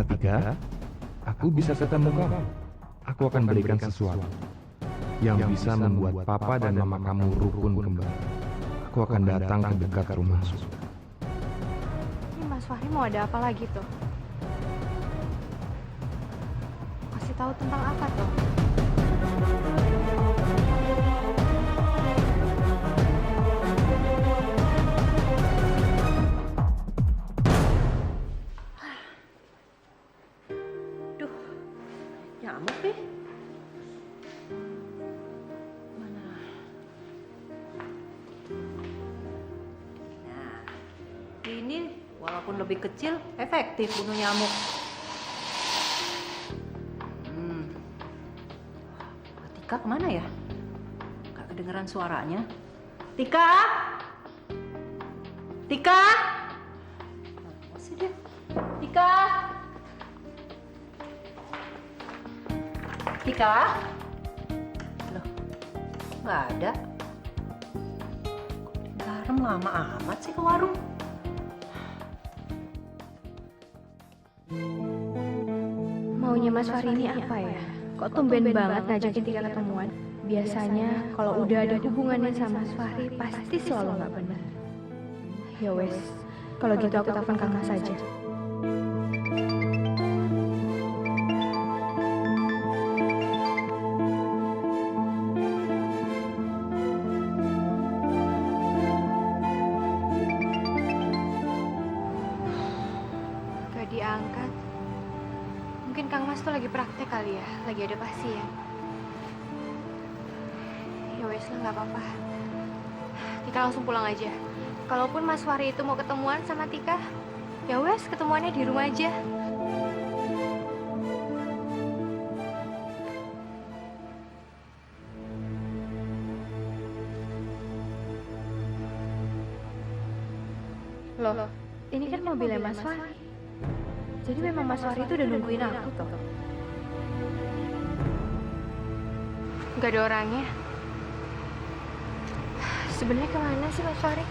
Atika, aku bisa ketemu kamu. Aku akan berikan sesuatu yang bisa membuat papa dan mama kamu rukun kembali. Aku akan datang ke dekat rumahmu. Ini Mas Fahri mau ada apa lagi tuh? Kasih tahu tentang apa tuh? Duh, nyamuk nih. Mana? Nah, ini walaupun lebih kecil, efektif bunuh nyamuk. Tika kemana ya? Gak kedengeran suaranya. Tika? Tika? Mana sih dia? Tika? Tika? Loh, nggak ada. Garam lama amat sih ke warung. Maunya Mas Fahri ini apa ya? Kok tumben banget ngajakin Tika ketemuan? Biasanya kalau udah ada hubungannya sama Mas Fahri pasti selalu nggak benar. Ya wes, kalau gitu aku telepon Kang Mas aja. Gak diangkat. Mungkin Kang Mas tuh lagi praktek kali ya, lagi ada pasien. Ya wes lah, nggak apa-apa. Tika langsung pulang aja. Kalaupun Mas Fahri itu mau ketemuan sama Tika, ya wes ketemuannya di rumah aja. Loh, ini kan mobilnya Mas Fahri. Jadi memang Mas Fahri itu udah nungguin aku toh. Gak ada orangnya. Sebenarnya kemana sih Mas Fahri?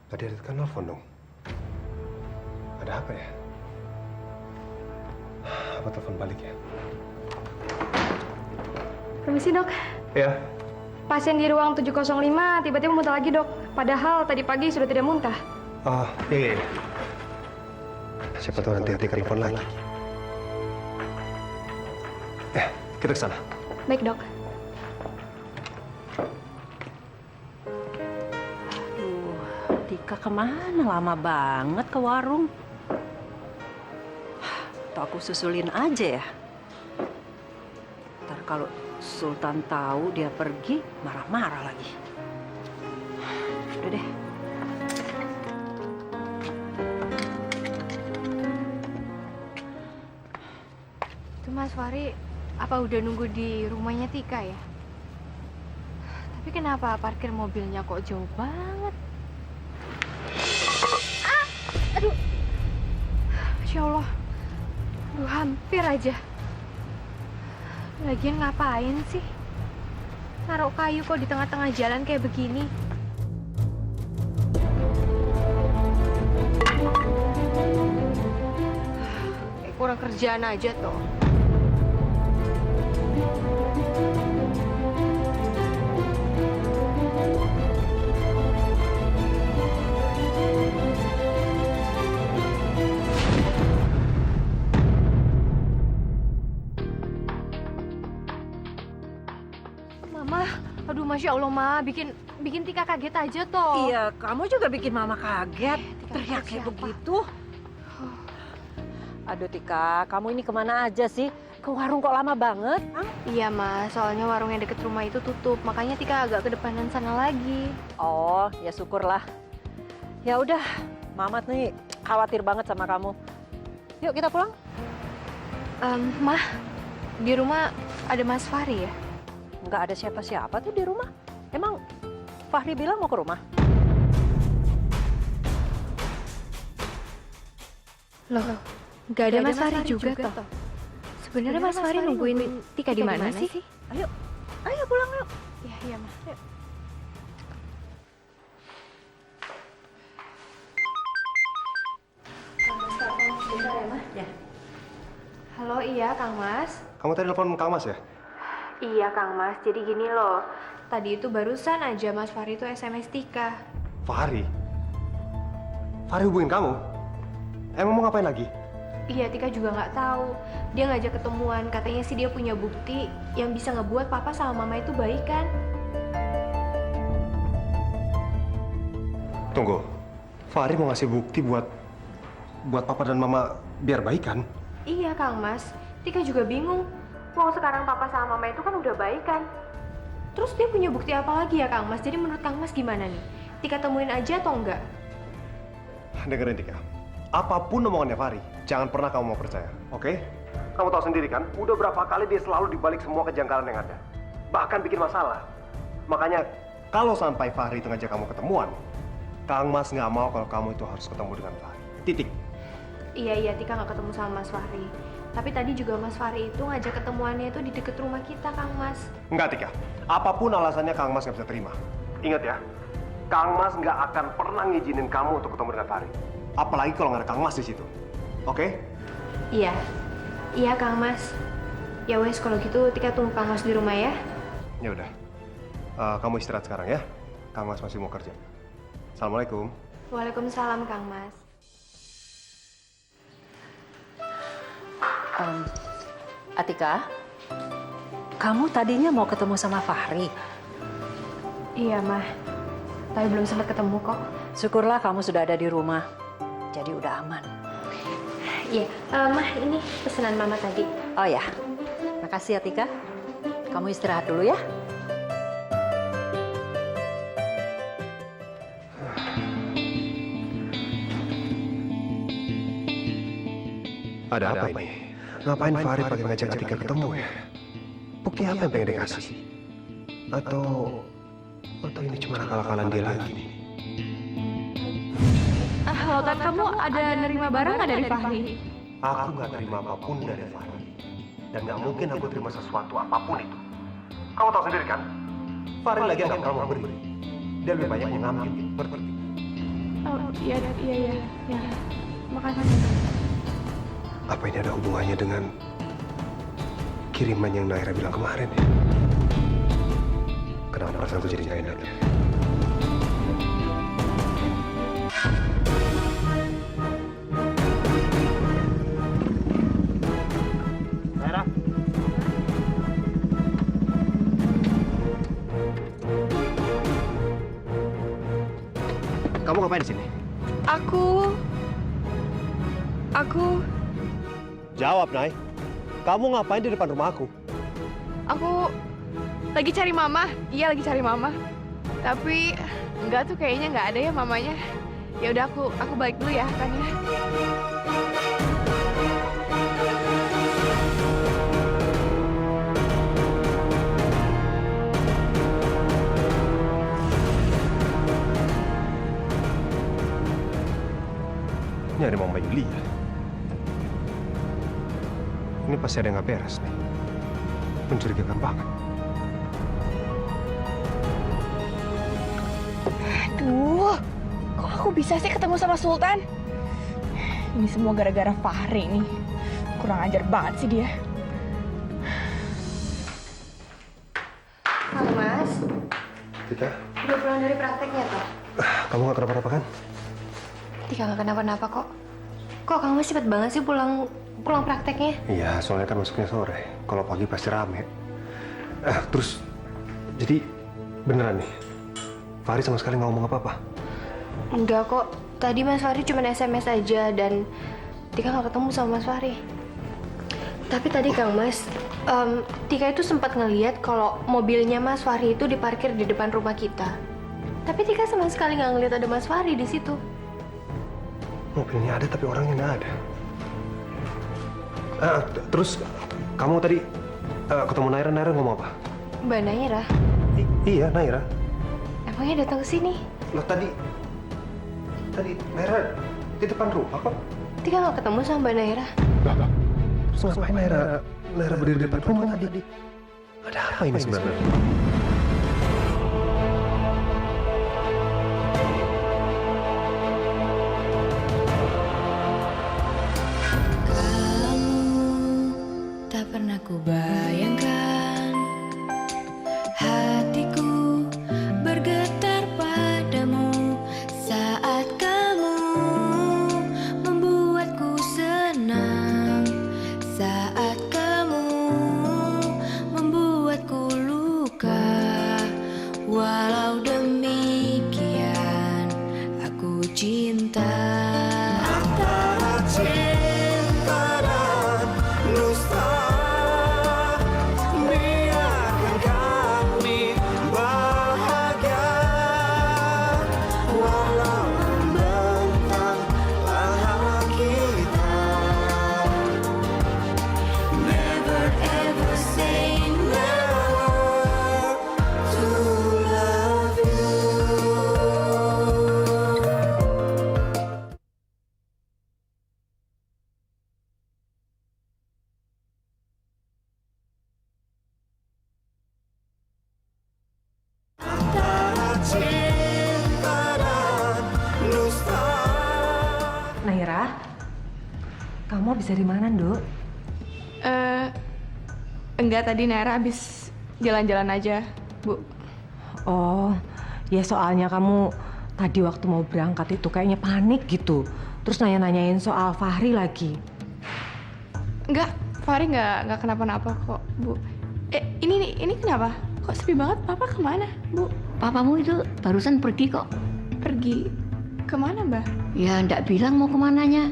Tadi Rika nelfon dong. Ada apa ya? Apa telepon balik ya? Permisi dok. Ya. Pasien di ruang 705 tiba-tiba muntah lagi dok. Padahal tadi pagi sudah tidak muntah. Oh, iya. Siapa tahu nanti Rika telepon lagi. Kita ke sana. Baik dok. Tika kemana? Lama banget ke warung. Atau aku susulin aja ya? Ntar kalau Sultan tahu dia pergi, marah-marah lagi. Udah deh. Itu Mas Fahri apa udah nunggu di rumahnya Tika ya? Tapi kenapa parkir mobilnya kok jauh banget? Aduh, Masya Allah. Aduh, hampir aja. Lagian ngapain sih? Naruh kayu kok di tengah-tengah jalan kayak begini? Kayak kurang kerjaan aja tuh. Mama, aduh Masya Allah Ma, bikin Tika kaget aja toh. Iya, kamu juga bikin Mama kaget. Tika Teriak kayak siapa? begitu. Aduh Tika, kamu ini kemana aja sih? Ke warung kok lama banget? Iya Ma, soalnya warung yang deket rumah itu tutup, makanya Tika agak ke depanan sana lagi. Oh, ya syukurlah. Ya udah, Mamat nih khawatir banget sama kamu. Yuk kita pulang. Mah, di rumah ada Mas Fahri ya? Nggak ada siapa-siapa tuh di rumah. Emang Fahri bilang mau ke rumah? Loh, nggak ada Mas Fahri juga toh? Sebenarnya Mas Fahri nungguin Tika di mana sih? Ayo, ayo pulang yuk. Iya, iya, Mah. Yuk. Ya. Halo, iya Kang Mas. Kamu tadi telepon Kang Mas ya? Iya Kang Mas, jadi gini loh. Tadi itu barusan aja Mas Fahri itu SMS Tika. Fahri? Fahri hubungin kamu? Emang mau ngapain lagi? Iya, Tika juga nggak tahu. Dia ngajak ketemuan, katanya sih dia punya bukti yang bisa ngebuat papa sama mama itu baikan. Tunggu, Fahri mau ngasih bukti buat papa dan mama biar baikan? Iya Kang Mas, Tika juga bingung. Wah, sekarang papa sama mama itu kan udah baikan. Terus dia punya bukti apa lagi ya Kang Mas? Jadi menurut Kang Mas gimana nih? Tika temuin aja atau enggak? Dengerin Tika, apapun omongannya Fahri, jangan pernah kamu mau percaya, oke? Kamu tahu sendiri kan, udah berapa kali dia selalu dibalik semua kejanggalan yang ada. Bahkan bikin masalah. Makanya, kalau sampai Fahri itu ngajak kamu ketemuan, Kang Mas nggak mau kalau kamu itu harus ketemu dengan Fahri. Titik. Iya, Tika nggak ketemu sama Mas Fahri. Tapi tadi juga Mas Fahri itu ngajak ketemuannya itu di deket rumah kita, Kang Mas. Enggak, Tika. Apapun alasannya Kang Mas nggak bisa terima. Ingat ya, Kang Mas nggak akan pernah ngizinin kamu untuk ketemu dengan Fahri. Apalagi kalau nggak ada Kang Mas di situ. Oke? Iya, iya Kang Mas. Ya wes kalau gitu Tika tunggu Kang Mas di rumah ya. Ya udah. Kamu istirahat sekarang ya. Kang Mas masih mau kerja. Assalamualaikum. Waalaikumsalam Kang Mas. Atika, kamu tadinya mau ketemu sama Fahri. Iya Mah, tapi belum sempat ketemu kok. Syukurlah kamu sudah ada di rumah. Jadi udah aman. Iya, Mah ini pesanan Mama tadi. Oh ya, makasih ya Tika. Kamu istirahat dulu ya. Ada apa ini? Ngapain Fahri pakai ngajak Atika ketemu ya? Bukti apa yang pengen dikasih? Atau ini cuma akal-akalan dia lagi nih? Lautan kamu ada nerima barang nggak dari Fahri? Aku nggak terima apapun dari Fahri. Dan nggak mungkin aku terima sesuatu apapun itu. Kamu tahu sendiri kan? Fahri lagi nggak pernah memberi. Dia lebih banyak mengambil. Berarti. Oh iya. Makasih. Apa ini ada hubungannya dengan kiriman yang Naira bilang kemarin ya? Kenapa perasaanku jadi nggak enak ya? Naira? Kamu ngapain di sini? Aku Jawab, Nay. Kamu ngapain di depan rumah aku? Lagi cari mama. Iya, lagi cari mama. Tapi enggak tuh kayaknya nggak ada ya mamanya. Ya udah aku balik dulu ya kan ya. Ini ada Mama Yuli ya? Ini pasti ada yang nggak beres nih. Mencurigakan banget. Aduh, kok aku bisa sih ketemu sama Sultan? Ini semua gara-gara Fahri nih. Kurang ajar banget sih dia. Kang Mas, Tika, udah pulang dari prakteknya toh? kamu nggak kenapa-napa kan? Tika nggak kenapa-napa kok. Kok Kang Mas cepet banget sih pulang prakteknya? Iya, soalnya kan masuknya sore. Kalau pagi pasti rame. Terus, jadi beneran nih, Fahri sama sekali nggak ngomong apa-apa? Enggak kok. Tadi Mas Fahri cuma SMS aja dan Tika nggak ketemu sama Mas Fahri. Tapi tadi Kang Mas, Tika itu sempat ngeliat kalau mobilnya Mas Fahri itu diparkir di depan rumah kita. Tapi Tika sama sekali nggak ngeliat ada Mas Fahri di situ. Mobilnya ada tapi orangnya nggak ada. Terus kamu tadi ketemu Naira, Naira ngomong apa? Mbak Naira, Iya, Naira. emangnya datang ke sini? Loh tadi Naira di depan rumah kok. Tika nggak ketemu sama Mbak Naira? Terus ngapain Naira berdiri di depan rumah tadi? Ada apa ini sebenarnya? Tak pernah ku bayangkan hatiku bergetar padamu saat kamu membuatku senang, saat kamu membuatku luka. Walau demikian aku cinta. Naira, kamu habis dari mana, Nduk? Enggak, tadi Naira habis jalan-jalan aja, Bu. Oh, ya soalnya kamu tadi waktu mau berangkat itu kayaknya panik gitu. Terus nanya-nanyain soal Fahri lagi. Enggak, Fahri nggak kenapa-napa kok, Bu. Ini kenapa? Kok sepi banget? Papa kemana, Bu? Papamu itu barusan pergi kok. Pergi kemana, Mbak? Ya ndak bilang mau kemananya.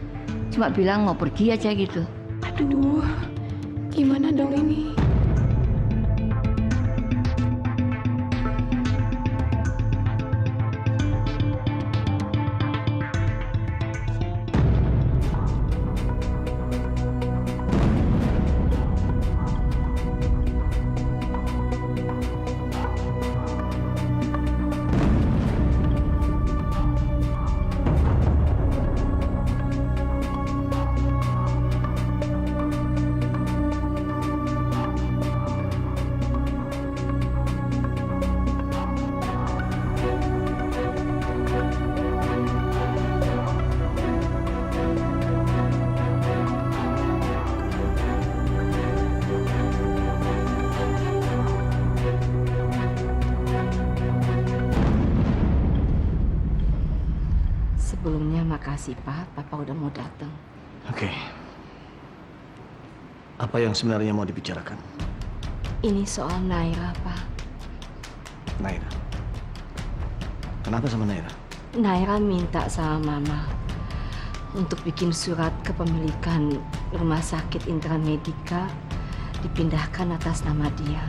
Cuma bilang mau pergi aja gitu. Aduh, gimana dong ini? Sebelumnya makasih Pak, Papa udah mau datang. Oke. Apa yang sebenarnya mau dibicarakan? Ini soal Naira, Pak. Naira. Kenapa sama Naira? Naira minta sama Mama untuk bikin surat kepemilikan rumah sakit Intramedika dipindahkan atas nama dia.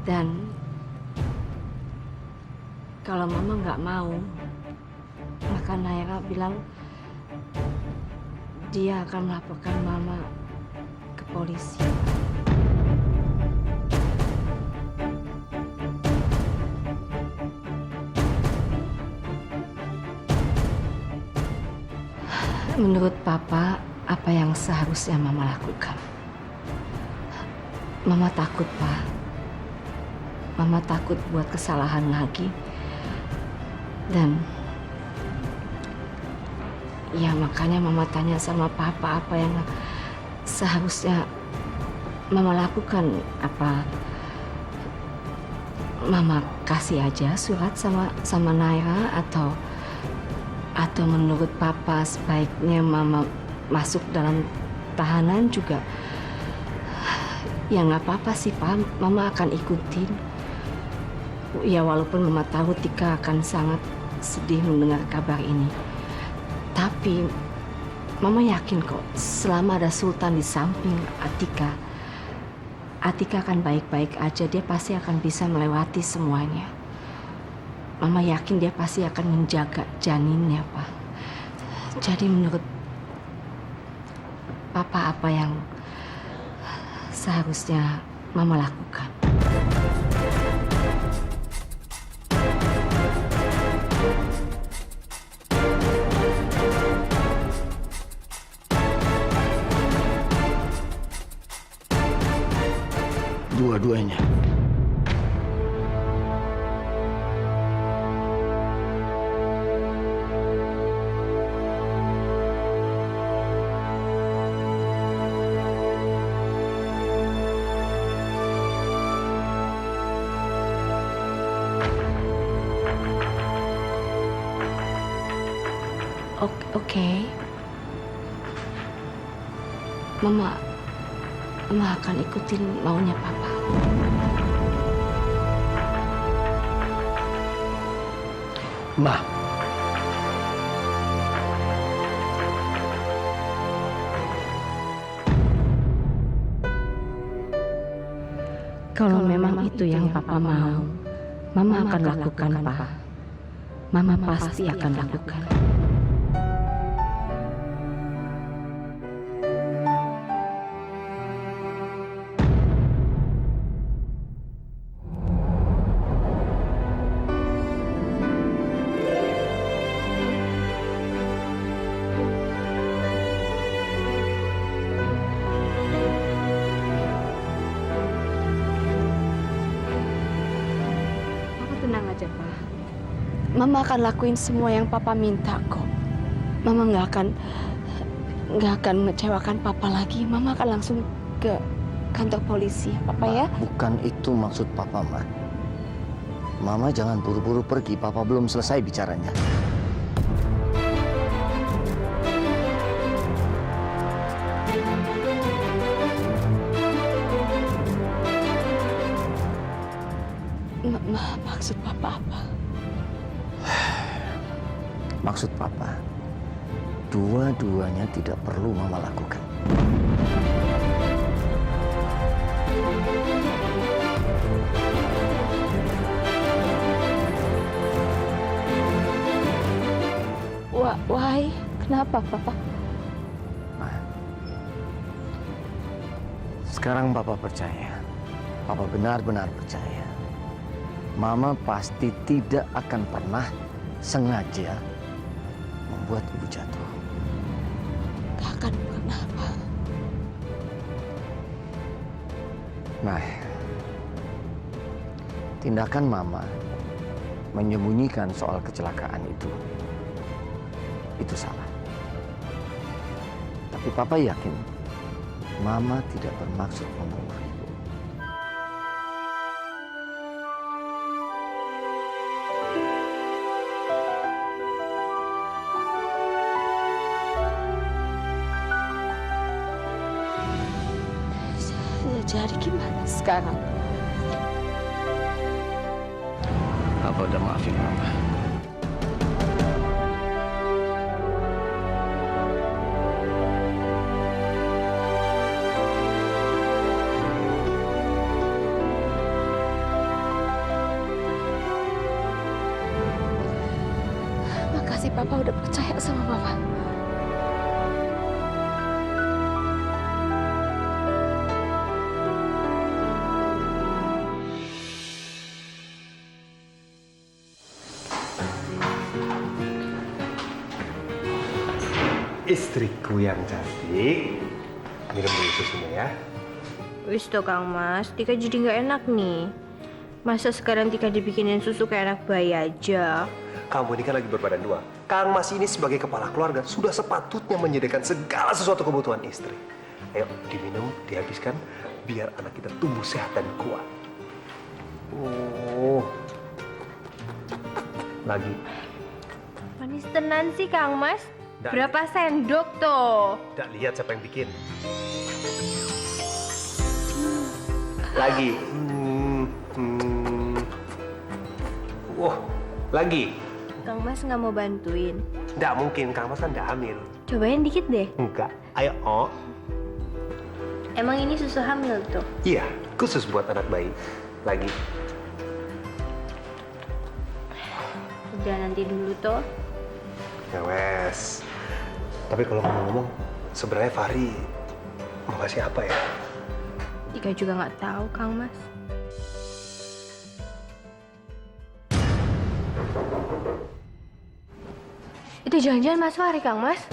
Dan kalau Mama nggak mau, maka Naira bilang dia akan melaporkan Mama ke polisi. Menurut Papa, apa yang seharusnya Mama lakukan? Mama takut, Pak. Mama takut buat kesalahan lagi. Dan ya makanya Mama tanya sama Papa apa yang seharusnya Mama lakukan. Apa Mama kasih aja surat sama Naira atau menurut Papa sebaiknya Mama masuk dalam tahanan juga? Ya nggak apa-apa sih Pak, Mama akan ikutin. Ya walaupun Mama tahu Tika akan sangat sedih mendengar kabar ini. Tapi Mama yakin kok selama ada Sultan di samping Atika, Atika akan baik-baik aja. Dia pasti akan bisa melewati semuanya. Mama yakin dia pasti akan menjaga janinnya, Pak. Jadi menurut Papa apa yang seharusnya Mama lakukan? Dua-duanya. Oke. Mama akan ikutin maunya Papa. Ma, Kalau memang itu yang Papa mau, Mama akan lakukan, Pak. Mama pasti akan lakukan. Tenang aja, Pak. Mama akan lakuin semua yang Papa minta kok. Mama nggak akan mengecewakan Papa lagi. Mama akan langsung ke kantor polisi, Papa ya. bukan itu maksud Papa, Ma. Mama jangan buru-buru pergi. Papa belum selesai bicaranya. Maksud Papa apa? Maksud Papa, dua-duanya tidak perlu Mama lakukan. Why? Kenapa, Papa? Ma, sekarang Papa percaya. Papa benar-benar percaya. Mama pasti tidak akan pernah sengaja membuat ibu jatuh. Gak akan pernah, Pak. Nah, tindakan Mama menyembunyikan soal kecelakaan itu salah. Tapi Papa yakin Mama tidak bermaksud membunuh ibu. Jadi gimana sekarang? Papa udah maafin Mama. Makasih Papa udah percaya sama Mama. Istriku yang cantik, minum dulu susunya ya. Wis toh Kang Mas, Tika jadi nggak enak nih. Masa sekarang Tika dibikinin susu kayak anak bayi aja? Kamu ini kan lagi berbadan dua. Kang Mas ini sebagai kepala keluarga sudah sepatutnya menyediakan segala sesuatu kebutuhan istri. Ayo diminum, dihabiskan, biar anak kita tumbuh sehat dan kuat. Oh, lagi. Manis tenan sih Kang Mas. Nggak. Berapa sendok toh? Tidak lihat siapa yang bikin. Lagi. Wah, lagi. Kang Mas nggak mau bantuin. Nggak mungkin, Kang Mas kan nggak hamil. Cobain dikit deh. Enggak. Ayo, oh. Emang ini susu hamil tuh? Iya, khusus buat anak bayi. Lagi. Udah nanti dulu toh. Ya wes. Tapi kalau ngomong-ngomong, sebenarnya Fahri mau kasih apa ya? Tika juga nggak tahu, Kang Mas. Itu jangan-jangan Mas Fahri, Kang Mas.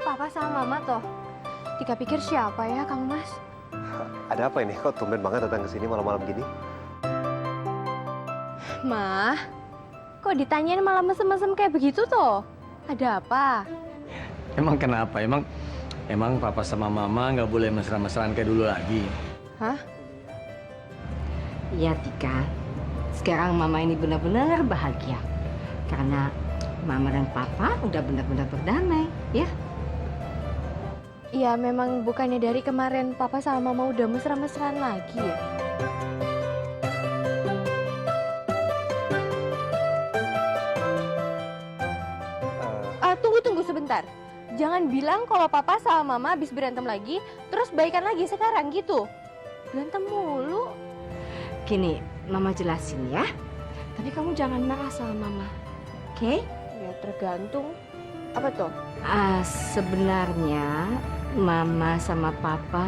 Papa sama Mama toh. Tika pikir siapa ya, Kang Mas? Ada apa ini? Kok tumben banget datang ke sini malam-malam gini? Mah, kok ditanyain malah mesem-mesem kayak begitu toh? Ada apa? Emang kenapa? Emang papa sama mama nggak boleh mesra-mesraan kayak dulu lagi? Hah? Iya Tika, sekarang mama ini benar-benar bahagia. Karena mama dan papa udah benar-benar berdamai, ya? Iya, memang bukannya dari kemarin Papa sama Mama udah mesra-mesraan lagi ya? Tunggu sebentar. Jangan bilang kalau Papa sama Mama habis berantem lagi, terus baikan lagi sekarang gitu. Berantem mulu. Gini, mama jelasin ya. Tapi kamu jangan marah sama mama, oke? Ya tergantung. Apa tuh? Sebenarnya mama sama papa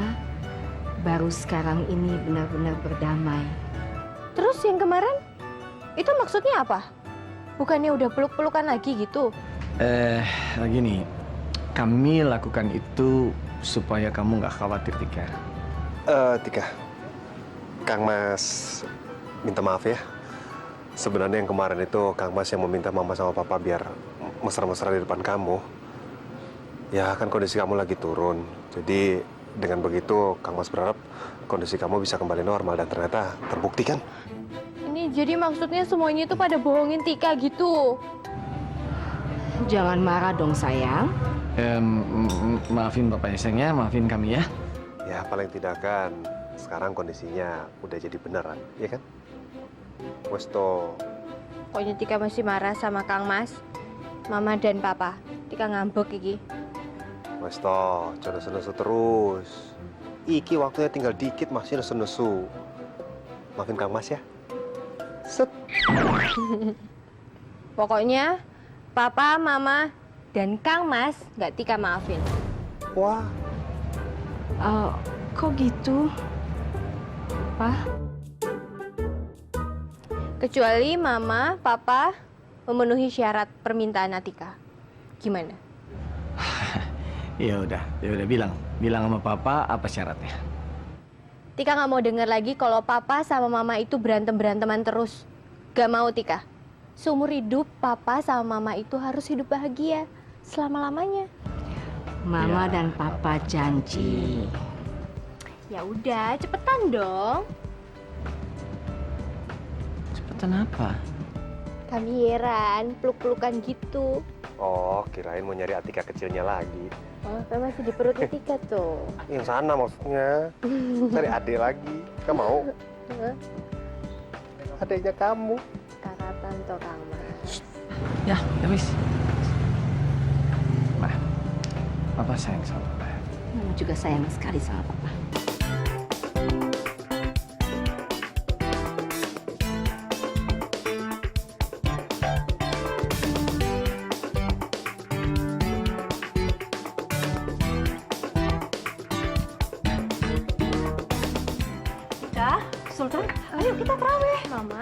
baru sekarang ini benar-benar berdamai. Terus yang kemarin? Itu maksudnya apa? Bukannya udah peluk-pelukan lagi gitu? Gini, kami lakukan itu supaya kamu nggak khawatir, Tika. Tika, Kang Mas minta maaf ya. Sebenarnya yang kemarin itu Kang Mas yang meminta Mama sama Papa biar mesra-mesra di depan kamu. Ya kan kondisi kamu lagi turun. Jadi dengan begitu Kang Mas berharap kondisi kamu bisa kembali normal dan ternyata terbukti kan? Ini jadi maksudnya semuanya itu pada bohongin Tika gitu? Jangan marah dong sayang. Maafin Bapak ya sayang ya, maafin kami ya. Ya paling tidak kan sekarang kondisinya udah jadi beneran, ya kan? Wes toh. Pokoknya Tika masih marah sama Kang Mas, Mama dan Papa. Tika ngambek iki. Wes toh, jangan nesu-nesu terus. Iki waktunya tinggal dikit masih nesu-nesu. Maafin Kang Mas ya. Set. Pokoknya Papa, Mama, dan Kang Mas nggak Tika maafin. Wah. Kok gitu? Pak? Kecuali Mama, Papa memenuhi syarat permintaan Atika. Gimana? Ya udah bilang sama Papa apa syaratnya. Tika nggak mau denger lagi kalau Papa sama Mama itu berantem-beranteman terus. Gak mau Tika. Seumur hidup Papa sama Mama itu harus hidup bahagia selama-lamanya. Mama dan Papa janji. Ya udah, cepetan dong. Cepetan apa? Kamiran, peluk-pelukan gitu. Oh, kirain mau nyari Atika kecilnya lagi. Oh, kan masih di perutnya Tika tuh. Yang sana maksudnya. Cari adik lagi. Kamu mau? Adiknya kamu. Kakak Tanto Kang Mas. Ya wis. Ma, Papa sayang sama Papa. Mama juga sayang sekali sama Papa. Sultan, ayo kita terawih. Mama,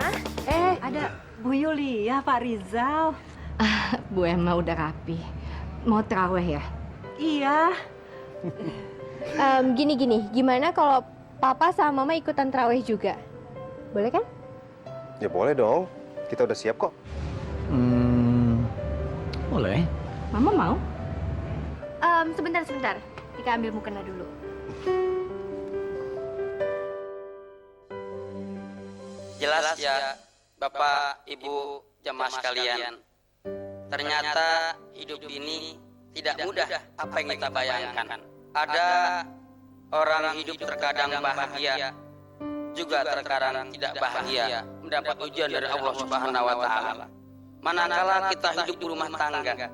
Ada Bu Yulia, Pak Rizal. Bu Emma udah rapi. Mau terawih ya? Iya. gini, gimana kalau Papa sama Mama ikutan terawih juga? Boleh kan? Ya boleh dong. Kita udah siap kok. Boleh. Mama mau? Sebentar. Tika ambil mukena dulu. Jelas ya, Bapak, Ibu, jemaah sekalian. Ternyata hidup ini tidak mudah apa yang kita bayangkan. Ada orang hidup terkadang bahagia, juga terkadang tidak bahagia, mendapat ujian dari Allah Subhanahu wa taala. Manakala kita hidup di rumah tangga,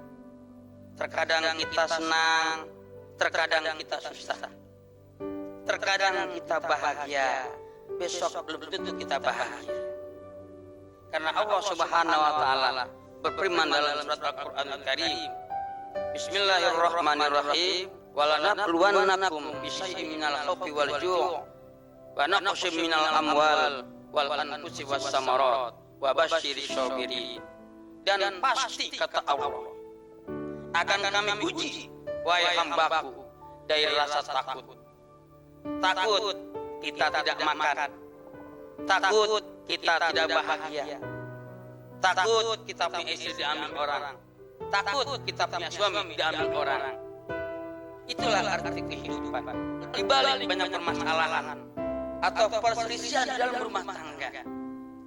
terkadang kita senang, terkadang kita susah. Terkadang kita bahagia, besok belum tentu kita bahagia. Karena Allah Subhanahu wa taala berfirman dalam surat Al-Qur'anul Karim, Bismillahirrahmanirrahim, walanabluwannakum bisyai'in minal khawfi wal ju' wa naqsim minal amwal wal anfusi was samarat wa basyirish sabirin. Dan pasti kata Allah, akan kami uji wahai hambaku dari rasa takut. Takut kita tidak makan, takut kita tidak bahagia, takut kita punya istri diambil orang, takut kita punya suami diambil orang. Itulah arti kehidupan. Di balik banyak permasalahan atau perselisihan dalam rumah tangga,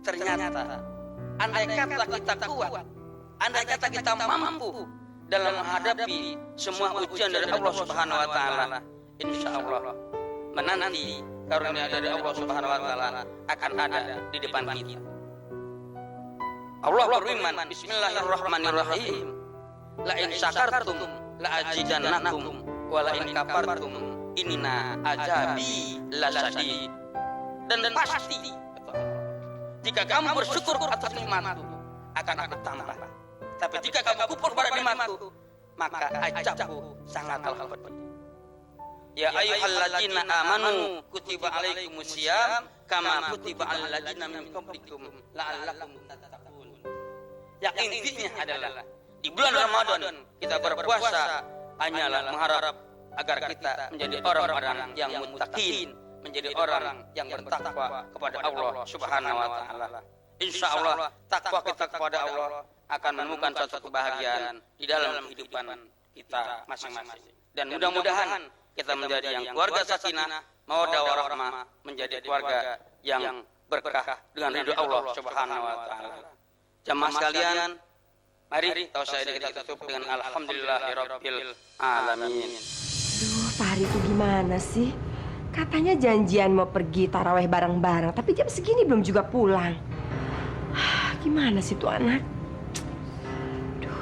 ternyata andai kata kita kuat, andai kata kita mampu dalam menghadapi semua ujian dari Allah Subhanahu wa taala, insya Allah menanti karunia dari Allah Subhanahu wa taala akan ada di depan kita. Allah berfirman, Bismillahirrahmanirrahim, la in syakartum la azidannakum wa la in kafartum inna azabi lasyadid. Dan pasti jika kamu bersyukur atas nikmatku akan aku tambah. Tapi jika kamu kufur pada nikmatku, maka azabku sangatlah pedih. Ya ayyuhalladzina amanu kutiba alaikumusiyam kama kutiba alal ladzina min qablikum la'allakum tattaqun. Yang intinya adalah di bulan Ramadan kita berpuasa hanyalah mengharap agar kita menjadi orang-orang yang muttaqin, menjadi orang yang bertakwa kepada Allah Subhanahu wa taala. Insyaallah takwa kita kepada Allah akan menemukan suatu kebahagiaan di dalam kehidupan kita masing-masing. Dan mudah-mudahan kita menjadi yang keluarga sakinah, mawaddah warahmah, menjadi keluarga yang berkah dengan ridho Allah Subhanahu wa taala. Jamaah sekalian, mari tausiah kita tutup dengan alhamdulillahirabbil alamin. Duh, Fahri itu gimana sih? Katanya janjian mau pergi taraweh bareng-bareng, tapi jam segini belum juga pulang. Gimana sih tuh anak? Duh.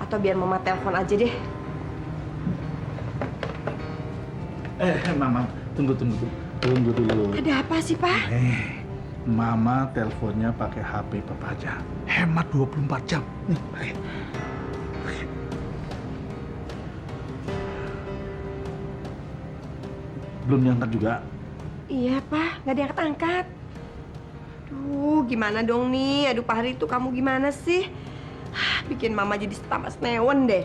Atau biar mama telepon aja deh. Mama, tunggu dulu. Ada apa sih, Pak? Mama teleponnya pakai HP Papa aja. Hemat 24 jam. Nih, belum diangkat juga? Iya, Pak. Nggak diangkat-angkat. Duh, gimana dong nih? Aduh, Pak Hari itu kamu gimana sih? Bikin Mama jadi tambah senewen deh.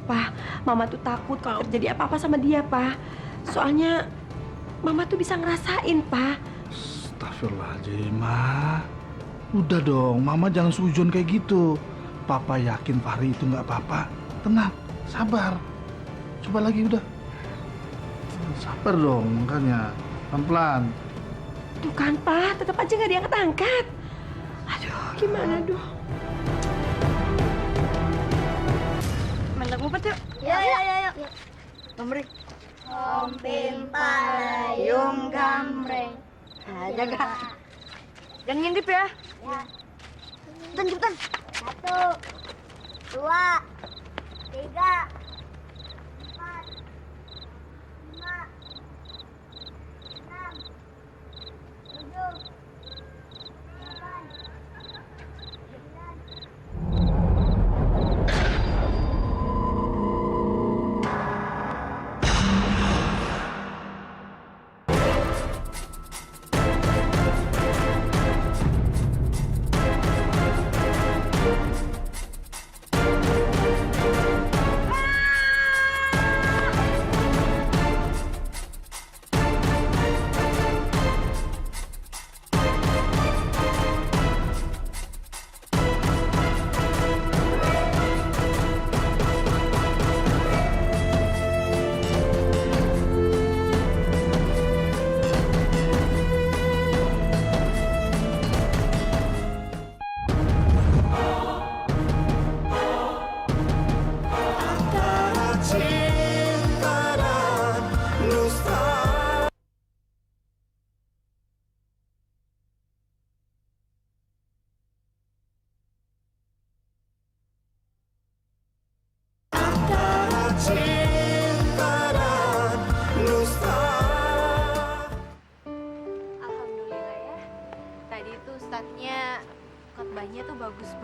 Pak, Mama tuh takut kalau terjadi apa-apa sama dia, Pak. Soalnya Mama tuh bisa ngerasain, Pak. Astagfirullahaladzim, Ma. Udah dong, Mama jangan sujon kayak gitu. Papa yakin Fahri itu nggak apa-apa. Tenang, sabar. Coba lagi udah. Sabar dong, makanya pelan-pelan. Tuh kan, Pak, tetap aja nggak diangkat-angkat. Aduh, gimana dong? Ngumpet yuk. Ya. Gambreng. Ompim palayung gambreng. Jaga. Jangan ngintip ya. Cepetan. 1, 2, 3, 4, 5, 6, 7, 8.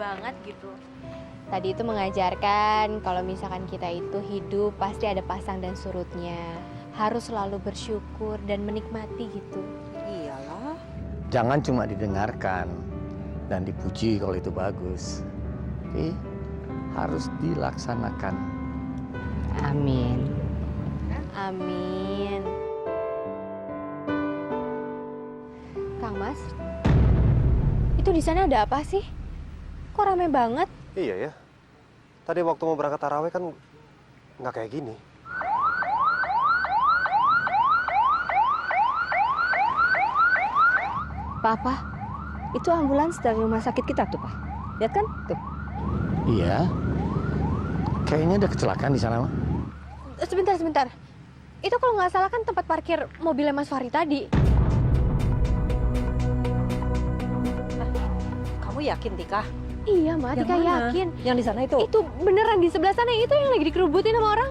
banget gitu. Tadi itu mengajarkan kalau misalkan kita itu hidup pasti ada pasang dan surutnya. Harus selalu bersyukur dan menikmati gitu. Iyalah. Jangan cuma didengarkan dan dipuji kalau itu bagus. Oke? Harus dilaksanakan. Amin. Amin. Kang Mas, itu di sana ada apa sih? Kok rame banget? Iya ya. Tadi waktu mau berangkat tarawih kan nggak kayak gini. Papa, itu ambulans dari rumah sakit kita tuh, Pak. Lihat kan? Tuh. Iya. Kayaknya ada kecelakaan di sana, Ma. Sebentar. Itu kalau nggak salah kan tempat parkir mobilnya Mas Fahri tadi. Kamu yakin, Tika? Iya, Ma, Tika yakin. Yang di sana itu? Itu beneran di sebelah sana, itu yang lagi dikerubutin sama orang.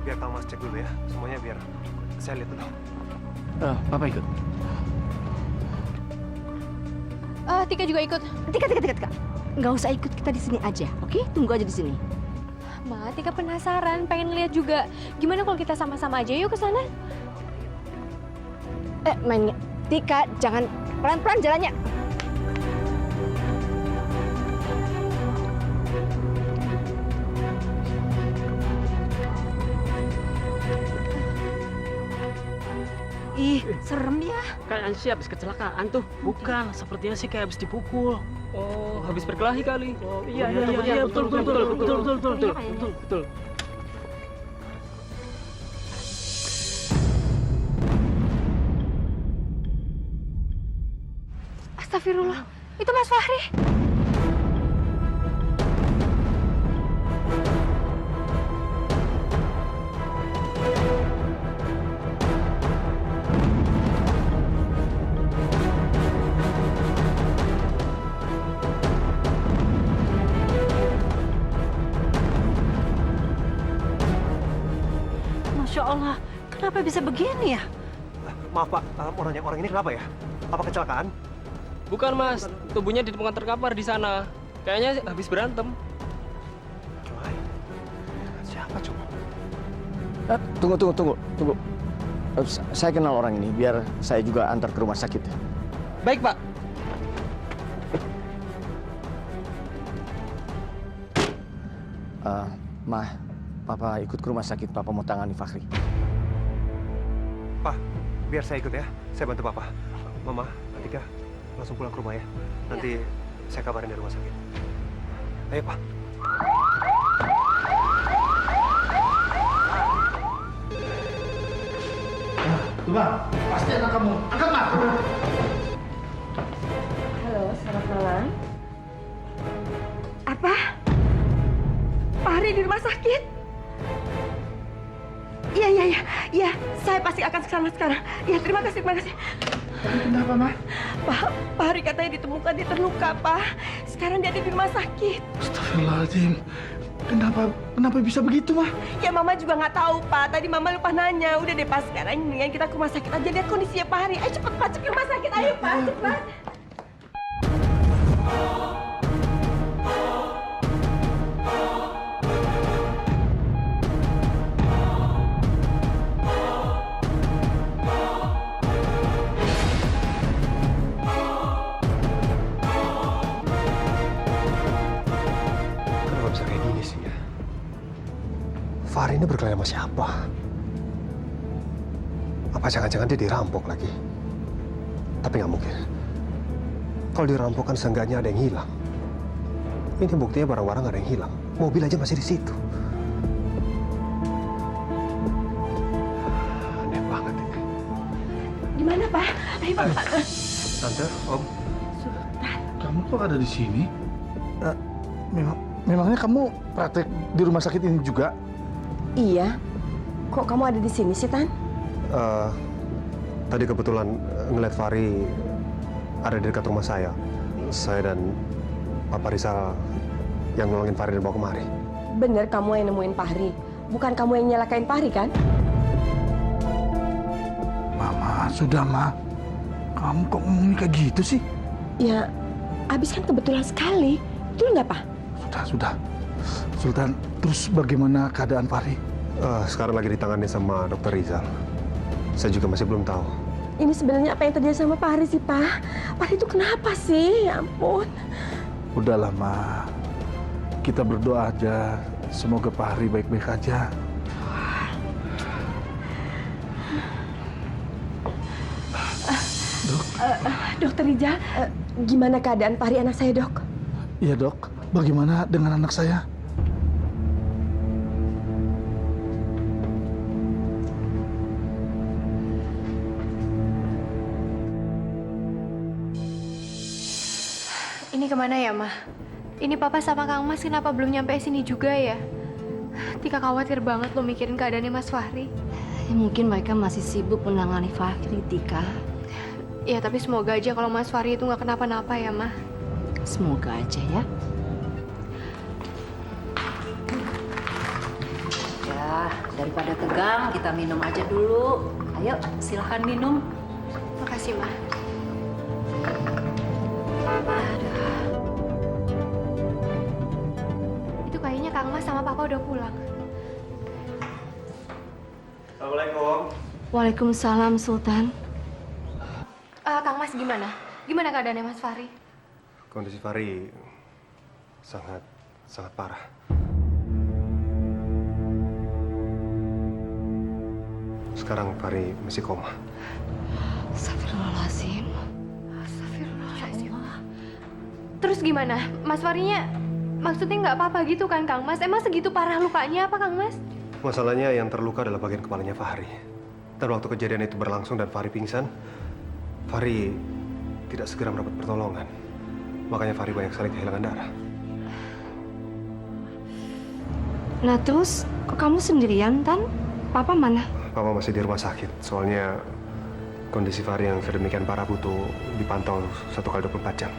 Biar Kang Mas cek dulu ya. Semuanya biar saya lihat dulu. Papa ikut. Tika juga ikut. Tika. Nggak usah ikut, kita di sini aja, oke? Tunggu aja di sini. Ma, Tika penasaran, pengen lihat juga. Gimana kalau kita sama-sama aja yuk ke sana? Tika, jangan pelan-pelan jalannya. Ih, serem ya. Kayaknya sih habis kecelakaan tuh. Bukan, sepertinya sih kayak habis dipukul. Oh, habis berkelahi kali. Oh, iya, betul. Astagfirullah, itu Mas Fahri. Masya Allah, kenapa bisa begini ya? Maaf Pak, orang ini kenapa ya? Apa kecelakaan? Bukan, Mas. Tubuhnya ditemukan terkapar di sana. Kayaknya habis berantem. Siapa coba? Tunggu. Saya kenal orang ini, biar saya juga antar ke rumah sakit. Baik, Pak. Ma, Papa ikut ke rumah sakit. Papa mau tangani Fahri. Pak, biar saya ikut ya. Saya bantu Papa. Mama, Atika, langsung pulang ke rumah ya. Nanti saya kabarin dari rumah sakit. Ayo, Pak. Tuh, Bang. Pasti anak kamu. Angkat, Mak. Halo, selamat malam. Apa? Fahri di rumah sakit? Iya. Saya pasti akan ke sana sekarang. Iya, terima kasih. Tapi kenapa, Ma? Pak Fahri katanya ditemukan dia terluka, Pak. Sekarang dia ada di rumah sakit. Astagfirullahaladzim. Kenapa bisa begitu, Ma? Ya, Mama juga nggak tahu, Pak. Tadi Mama lupa nanya. Udah deh, Pak. Sekarang mendingan kita ke rumah sakit aja. Lihat kondisinya Pak Hari. Ayo cepet, Pak. Ke rumah sakit. Ayo, Pak. Cepat. Kenapa bisa kayak gini sih ya? Fahri ini berkelahi sama siapa? Apa jangan-jangan dia dirampok lagi? Tapi nggak mungkin. Kalau dirampok kan seenggaknya ada yang hilang. Ini buktinya barang-barang ada yang hilang. Mobil aja masih di situ. Aneh banget ini. Gimana, Pak? Ayo, Pak. Tante, Om. Kamu kok ada di sini? Memangnya kamu praktek di rumah sakit ini juga? Iya. Kok kamu ada di sini sih, Tan? Tadi kebetulan ngeliat Fahri ada di dekat rumah saya. Saya dan Papa Rizal yang nolongin Fahri dan bawa kemari. Bener kamu yang nemuin Fahri. Bukan kamu yang nyelakain Fahri, kan? Mama, sudah, Ma. Kamu kok ngomongnya kayak gitu sih? Ya, abis kan kebetulan sekali. Betul nggak, Pak? Sudah. Sultan, terus bagaimana keadaan Fahri? Sekarang lagi ditangani sama Dokter Rizal. Saya juga masih belum tahu. Ini sebenarnya apa yang terjadi sama Pak Hari sih, Pak? Pak Hari itu kenapa sih? Ya ampun. Udahlah, Ma. Kita berdoa aja. Semoga Pak Hari baik-baik aja. Dok. Dokter Rijal, gimana keadaan Pak Hari anak saya, Dok? Iya, Dok. Bagaimana dengan anak saya? Ini kemana ya, Ma? Ini Papa sama Kang Mas kenapa belum nyampe sini juga ya? Tika khawatir banget lo mikirin keadaannya Mas Fahri. Ya, mungkin mereka masih sibuk menangani Fahri, Tika. Ya, tapi semoga aja kalau Mas Fahri itu nggak kenapa-napa ya, Ma. Semoga aja ya. Ya, daripada tegang, kita minum aja dulu. Ayo, silahkan minum. Makasih, Ma. Itu kayaknya Kang Mas sama Papa udah pulang. Assalamualaikum. Waalaikumsalam, Sultan. Kang Mas gimana? Gimana keadaannya Mas Fahri? Kondisi Fahri sangat parah. Sekarang Fahri masih koma. Astagfirullahaladzim. Astagfirullahaladzim. Terus gimana? Mas Fahrinya maksudnya nggak apa-apa gitu kan, Kang Mas? Emang segitu parah lukanya apa, Kang Mas? Masalahnya yang terluka adalah bagian kepalanya Fahri. Dan waktu kejadian itu berlangsung dan Fahri pingsan, Fahri tidak segera mendapat pertolongan. Makanya Fahri banyak sekali kehilangan darah. Nah terus, kok kamu sendirian, Tan? Papa mana? Papa masih di rumah sakit. Soalnya kondisi Fahri yang sedemikian parah butuh dipantau 1 kali 24 jam.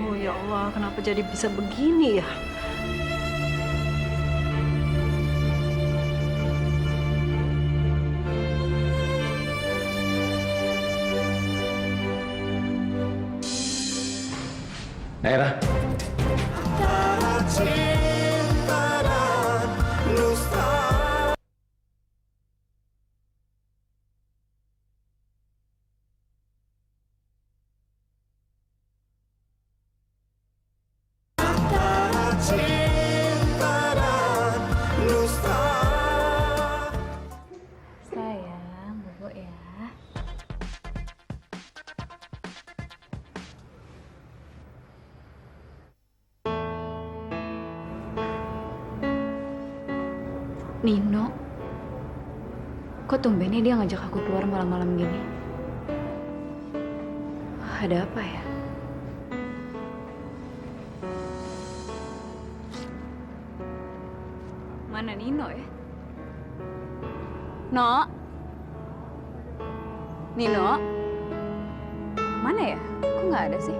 Oh ya Allah, kenapa jadi bisa begini ya? Naira. Sayang, bobo ya. Nino, kok tumbennya dia ngajak aku keluar malam-malam gini? Ada apa ya? Mana Nino ya? No? Nino? Mana ya? Kok nggak ada sih?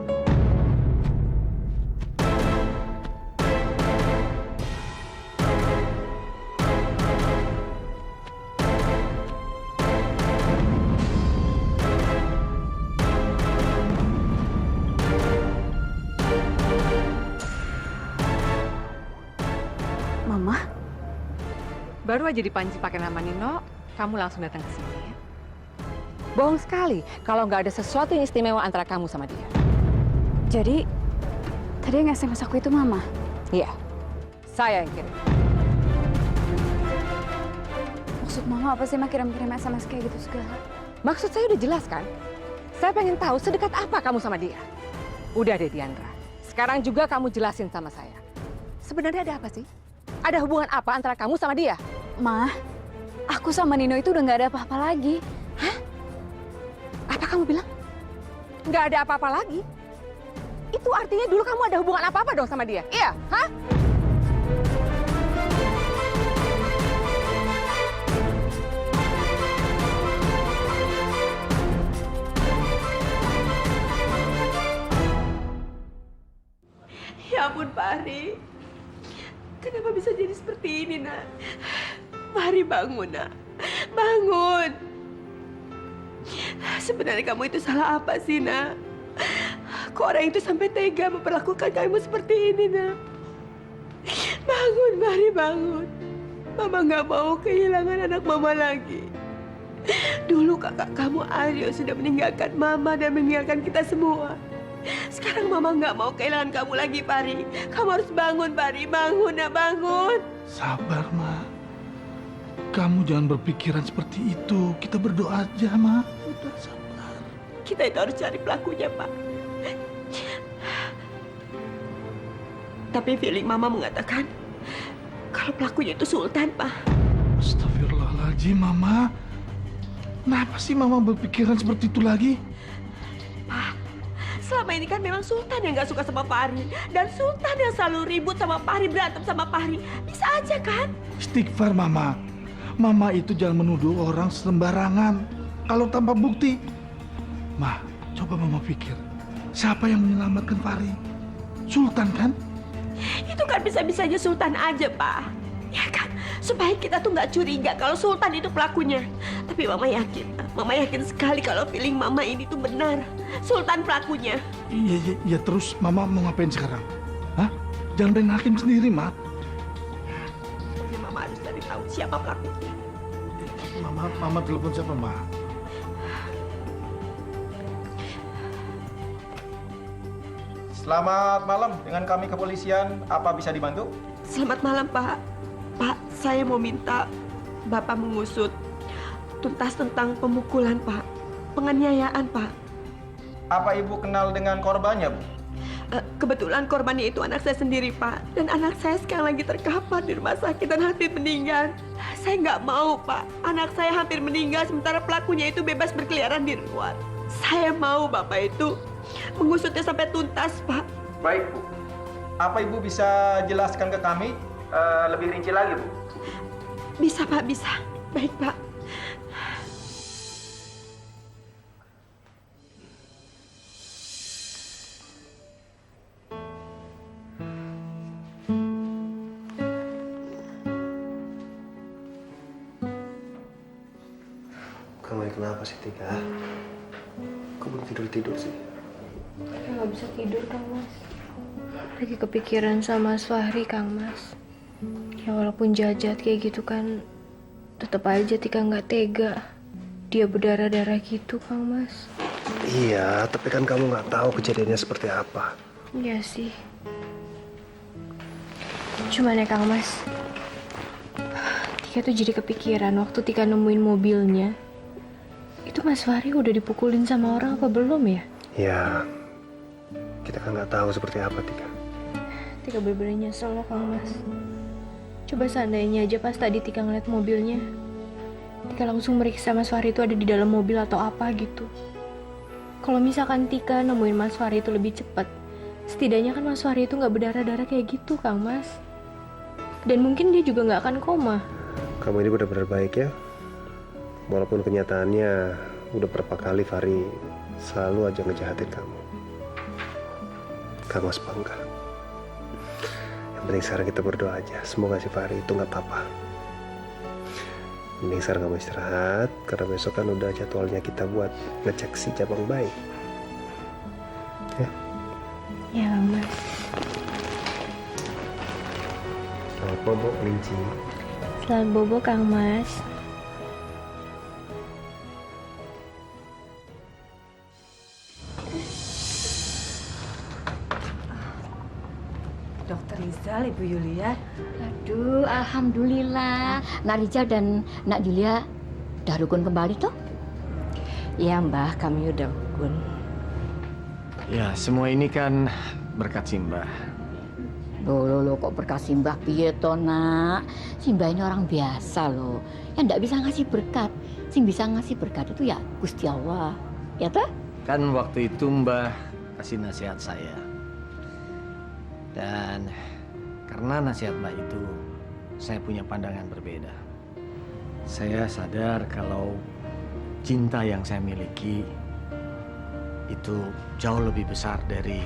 Mama, baru aja dipanci pakai nama Nino, kamu langsung datang ke sini ya. Bohong sekali kalau nggak ada sesuatu yang istimewa antara kamu sama dia. Jadi, tadi yang SMS aku itu Mama? Iya, saya yang kirim. Maksud Mama apa sih, Ma, kirim-kirim SMS kayak gitu segala? Maksud saya udah jelas kan? Saya pengen tahu sedekat apa kamu sama dia. Udah deh Diandra, sekarang juga kamu jelasin sama saya. Sebenarnya ada apa sih? Ada hubungan apa antara kamu sama dia? Ma, aku sama Nino itu udah nggak ada apa-apa lagi. Hah? Apa kamu bilang? Nggak ada apa-apa lagi? Itu artinya dulu kamu ada hubungan apa-apa dong sama dia? Iya, hah? Ya ampun, Pak Hari. Kenapa bisa jadi seperti ini, Nak? Pak Hari, bangun, Nak. Bangun. Sebenarnya kamu itu salah apa sih, Nak? Kok orang itu sampai tega memperlakukan kamu seperti ini, nak? Bangun, Fahri, bangun. Mama nggak mau kehilangan anak Mama lagi. Dulu kakak kamu Aryo sudah meninggalkan Mama dan meninggalkan kita semua. Sekarang Mama nggak mau kehilangan kamu lagi, Fahri. Kamu harus bangun, Fahri. Bangun, nak, bangun. Sabar, Ma. Kamu jangan berpikiran seperti itu. Kita berdoa aja, Ma. Udah sabar. Kita itu harus cari pelakunya, Pak. Tapi feeling Mama mengatakan kalau pelakunya itu Sultan, Pak. Astagfirullahaladzim, Mama. Kenapa sih Mama berpikiran seperti itu lagi? Pak, selama ini kan memang Sultan yang gak suka sama Fahri. Dan Sultan yang selalu ribut sama Fahri, berantem sama Fahri. Bisa aja kan? Istighfar, Mama. Mama itu jangan menuduh orang sembarangan. Kalau tanpa bukti. Ma, coba Mama pikir. Siapa yang menyelamatkan Fahri? Sultan kan? Itu kan bisa-bisanya Sultan aja, Pak. Ya kan? Supaya kita tuh nggak curiga kalau Sultan itu pelakunya. Tapi Mama yakin sekali kalau feeling Mama ini tuh benar. Sultan pelakunya. Iya, terus Mama mau ngapain sekarang? Hah? Jangan main hakim sendiri, Ma. Pokoknya Mama harus cari tahu siapa pelakunya. Mama telepon siapa, Ma? Selamat malam, dengan kami kepolisian, apa bisa dibantu? Selamat malam, Pak. Pak, saya mau minta Bapak mengusut tuntas tentang pemukulan, Pak. Penganiayaan, Pak. Apa Ibu kenal dengan korbannya, Bu? Kebetulan korbannya itu anak saya sendiri, Pak. Dan anak saya sekarang lagi terkapar di rumah sakit dan hampir meninggal. Saya nggak mau, Pak. Anak saya hampir meninggal sementara pelakunya itu bebas berkeliaran di luar. Saya mau Bapak itu mengusutnya sampai tuntas, Pak. Baik, Bu. Apa Ibu bisa jelaskan ke kami lebih rinci lagi, Bu? Bisa, Pak, bisa. Baik, Pak. Kamu ini kenapa sih, Tika? Kok belum tidur sih? Nggak bisa tidur, Kang Mas. Lagi kepikiran sama Mas Fahri, Kang Mas. Ya walaupun jahat kayak gitu kan, tetap aja Tika nggak tega. Dia berdarah-darah gitu, Kang Mas. Iya, tapi kan kamu nggak tahu kejadiannya seperti apa. Iya sih. Cuman ya, Kang Mas, Tika tuh jadi kepikiran waktu Tika nemuin mobilnya. Itu Mas Fahri udah dipukulin sama orang apa belum ya? Ya, kita kan nggak tahu seperti apa, Tika. Tika bener-bener nyesel loh, Kang Mas. Coba seandainya aja pas tadi Tika ngeliat mobilnya, Tika langsung meriksa Mas Fahri itu ada di dalam mobil atau apa gitu. Kalau misalkan Tika nemuin Mas Fahri itu lebih cepat, setidaknya kan Mas Fahri itu nggak berdarah-darah kayak gitu, Kang Mas. Dan mungkin dia juga nggak akan koma. Kamu ini benar-benar baik ya. Walaupun kenyataannya udah berapa kali Fahri selalu aja ngejahatin kamu. Kamu harus bangga. Yang penting sekarang kita berdoa aja. Semoga si Fahri itu nggak apa-apa. Mending sekarang kamu istirahat, karena besok kan udah jadwalnya kita buat ngecek si cabang bayi. Ya? Ya, Kang Mas. Selamat bobo, kelinci. Selamat bobo, Kang Mas. Dokter Rizal, Ibu Yulia. Aduh, alhamdulillah. Nak Rizal dan Nak Julia udah rukun kembali toh? Iya, Mbah, kami udah rukun. Ya, semua ini kan berkat Simbah. Loh, kok berkat Simbah piye toh, Nak? Simbah ini orang biasa loh. Yang ndak bisa ngasih berkat. Sing bisa ngasih berkat itu ya Gusti Allah. Ya toh? Kan waktu itu Mbah kasih nasihat saya. Dan karena nasihat Mbah itu, saya punya pandangan berbeda. Saya sadar kalau cinta yang saya miliki itu jauh lebih besar dari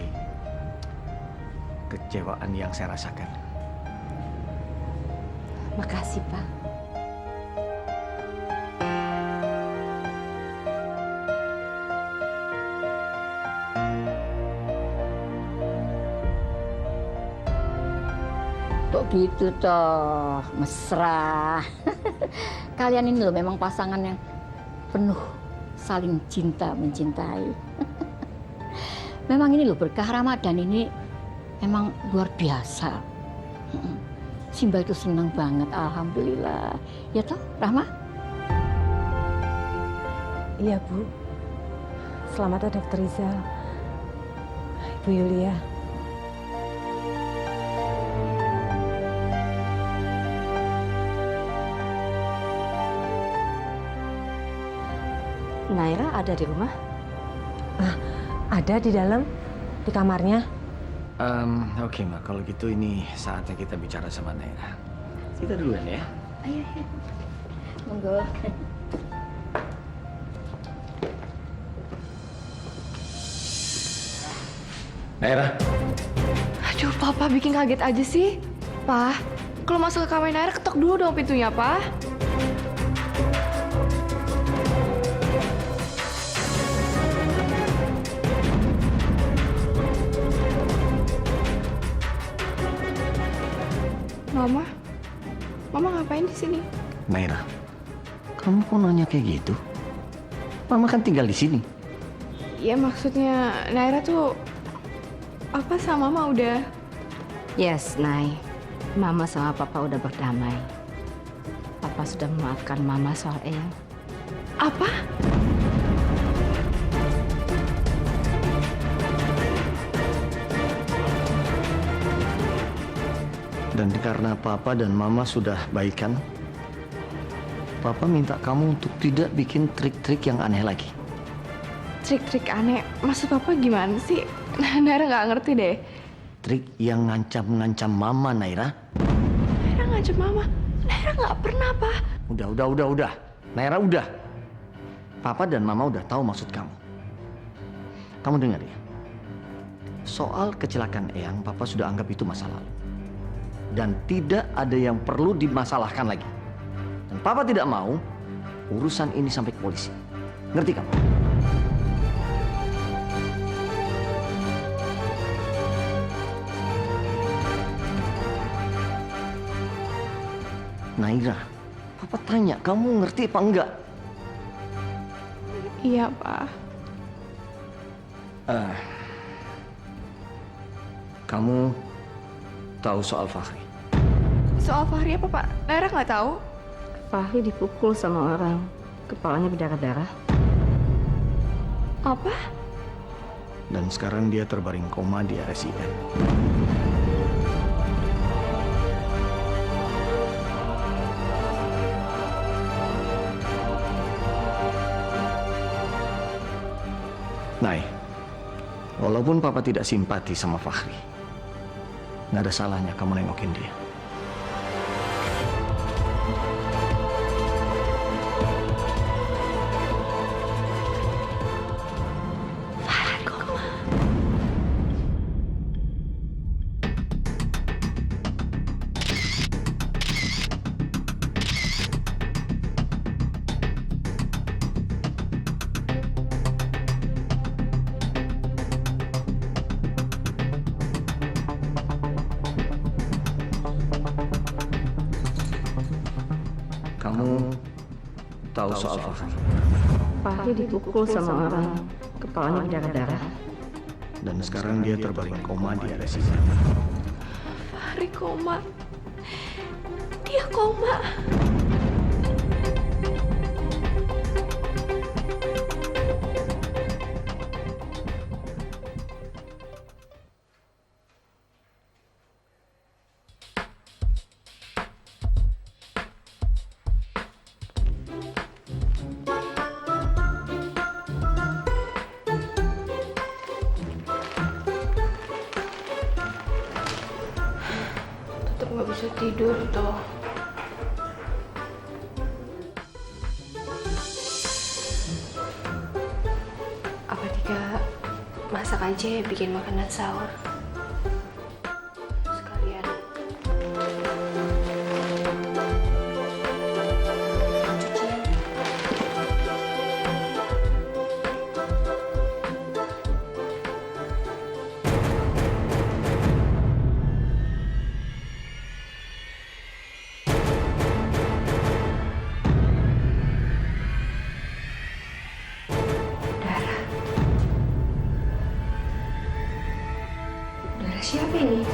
kecewaan yang saya rasakan. Makasih, Pak. Kok gitu toh, mesra. Kalian ini loh memang pasangan yang penuh saling cinta mencintai. Memang ini loh berkah Ramadan ini memang luar biasa. Simba itu senang banget, alhamdulillah. Ya toh, Rahma? Iya, Bu. Selamat ya, Dokter Rizal. Ibu Yulia. Naira ada di rumah? Ada di dalam, di kamarnya. Oke, Ma. Kalau gitu ini saatnya kita bicara sama Naira. Kita duluan ya. Ayo. Monggo. Naira. Aduh, Papa bikin kaget aja sih. Pa, kalau masuk ke kamar Naira ketok dulu dong pintunya, Pa. Mama ngapain di sini? Naira, kamu kok nanya kayak gitu? Mama kan tinggal di sini. Ya maksudnya Naira tuh Papa sama Mama udah. Yes, Nay. Mama sama Papa udah berdamai. Papa sudah memaafkan Mama soal Eyang. Apa? Dan karena Papa dan Mama sudah baikan, Papa minta kamu untuk tidak bikin trik-trik yang aneh lagi. Trik-trik aneh? Maksud Papa gimana sih? Naira nggak ngerti deh. Trik yang ngancam-ngancam Mama, Naira. Naira ngancam Mama? Naira nggak pernah, Pa. Udah. Naira, udah. Papa dan Mama udah tahu maksud kamu. Kamu dengar ya? Soal kecelakaan Eyang, Papa sudah anggap itu masa lalu. Dan tidak ada yang perlu dimasalahkan lagi. Dan Papa tidak mau urusan ini sampai ke polisi. Ngerti kamu? Naira, Papa tanya, kamu ngerti apa enggak? Iya, Pa. Kamu tahu soal Fahri? Soal Fahri apa, Pak? Naira nggak tahu. Fahri dipukul sama orang. Kepalanya berdarah-darah. Apa? Dan sekarang dia terbaring koma di RSIN. Nay, walaupun Papa tidak simpati sama Fahri, nggak ada salahnya kamu nengokin dia. Kamu tahu soal Fahri? Fahri dipukul sama orang. Kepalanya berdarah-darah. Dan sekarang dia terbaring koma di RSIN. Fahri koma. Dia koma. Nggak bisa tidur tuh. Apa Tika masak aja ya bikin makanan sahur sekalian. Siapa ini?